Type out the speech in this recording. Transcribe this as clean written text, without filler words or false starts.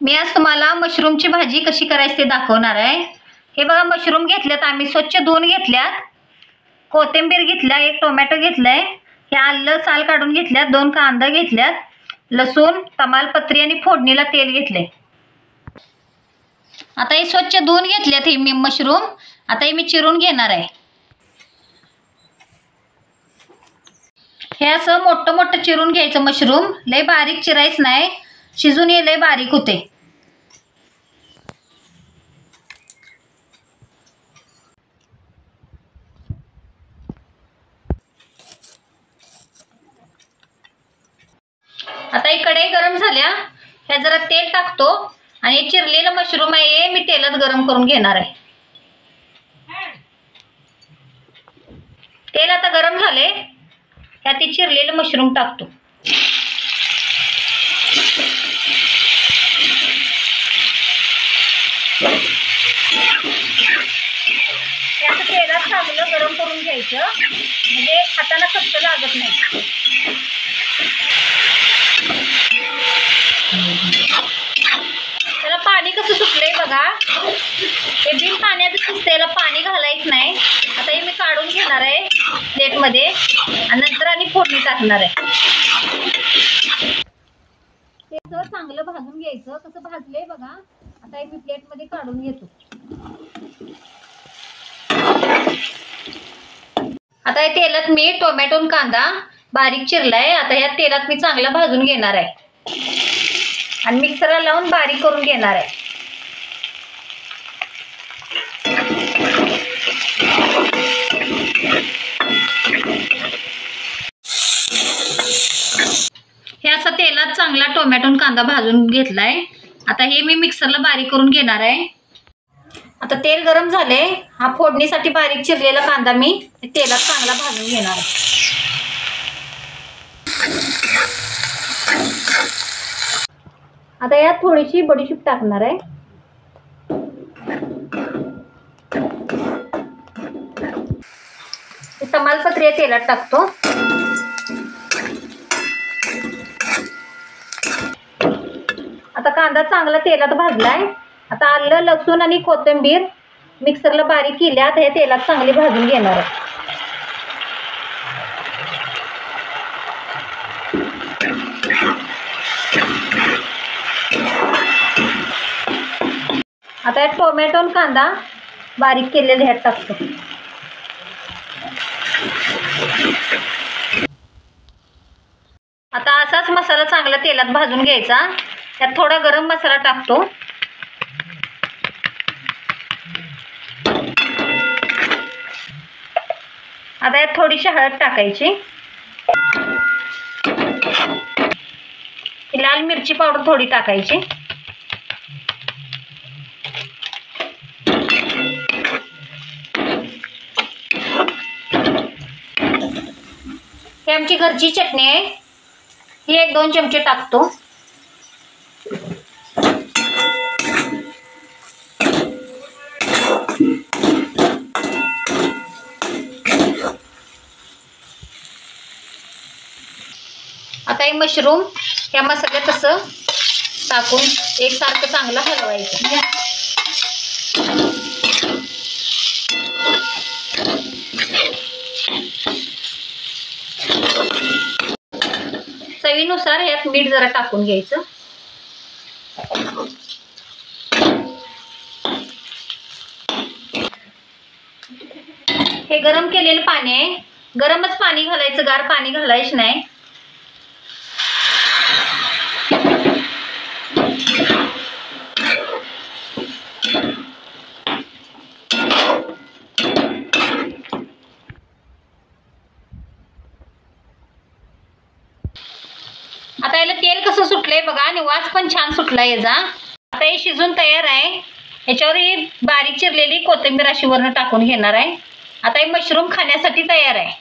मी आज तुम्हाला मशरूमची भाजी कशी करायची ते दाखवणार आहे। हे बघा, मशरूम घेतल्यात आम्ही, स्वच्छ धुवून घेतल्यात, कोथिंबीर घेतल्या, एक टोमॅटो घेतलाय, हे आलं साल काढून घेतल्यात, 2 कांदा घेतल्यात, लसूण, तमालपत्री आणि फोडणीला तेल घेतले। आता हे स्वच्छ धुवून घेतल्यात हे मी मशरूम, आता हे मी चिरून घेणार आहे। हे असं मोठं मोठं चिरून घ्यायचं मशरूम, लय बारीक चिरायचं नाही, शिजून हे लय बारीक होते। आता ही कढई गरम झाल्या, ह्या जरा तेल टाकतो आणि चिरलेलं मशरूम आहे मी तेलात गरम करून घेणार आहे। तेल आता गरम झाले, ह्यात चिरलेलं मशरूम टाकतो। त्याचं तेलात चांगलं गरम करून घ्यायचं, म्हणजे हाताला कच्चं लागत नाही। त्याला पाणी कसं सुटलंय बघा, हे बिन पाण्याचं शिजतेला, पाणी घालायचं नाही। आता हे मी काढून घेणार आहे प्लेटमध्ये आणि नंतर आणि फोडणी टाकणार आहे। ते चांगलं भाजून घ्यायचं, कसं भाजलंय बघा। आता हे मी प्लेटमध्ये काढून घेतो। आता या तेलात मी टोमॅटो आणि कांदा बारीक चिरलाय, आता या तेलात मी चांगला भाजून घेणार आहे आणि मिक्सरला लावून बारीक करून घेणार आहे। हे असं तेलात चांगला टोमॅटो आणि कांदा भाजून घेतलाय, आता हे मी मिक्सरला बारीक करून घेणार आहे। आता तेल गरम झाले, हा फोडणीसाठी बारीक चिरलेला कांदा मी तेलात चांगला भाजून घेणार आहे। आता यात थोडीशी बडीशेप टाकणार आहे। तमालपत्री तेलात टाकतो। आता कांदा चांगला तेलात भाजलाय, आता आलं, लसूण आणि कोथिंबीर मिक्सरला बारीक केल्या, आता हे तेलात चांगली भाजून घेणार आहे। आता यात टोमॅटो आणि कांदा बारीक केलेले ह्यात टाकतो। आता असाच मसाला चांगला तेलात भाजून घ्यायचा, त्यात थोडा गरम मसाला टाकतो। आता यात थोडीशी हळद टाकायची, लाल मिरची पावडर थोडी टाकायची, ही आमची घरची चटणी आहे, ही 1-2 चमचे टाकतो। आता हे मशरूम या मसाल्यात असं टाकून एकसारखं चांगलं हलवायचं। चवीनुसार यात मीठ जरा टाकून घ्यायचं। हे गरम केलेलं पाणी आहे, गरमच पाणी घालायचं, गार पाणी घालायचं नाही। आता याला तेल कसं सुटलंय बघा आणि वास पण छान सुटलाय याचा। आता हे शिजून तयार आहे, याच्यावर ही बारीक चिरलेली कोथिंबीर अशी वरून टाकून घेणार आहे। आता हे मशरूम खाण्यासाठी तयार आहे।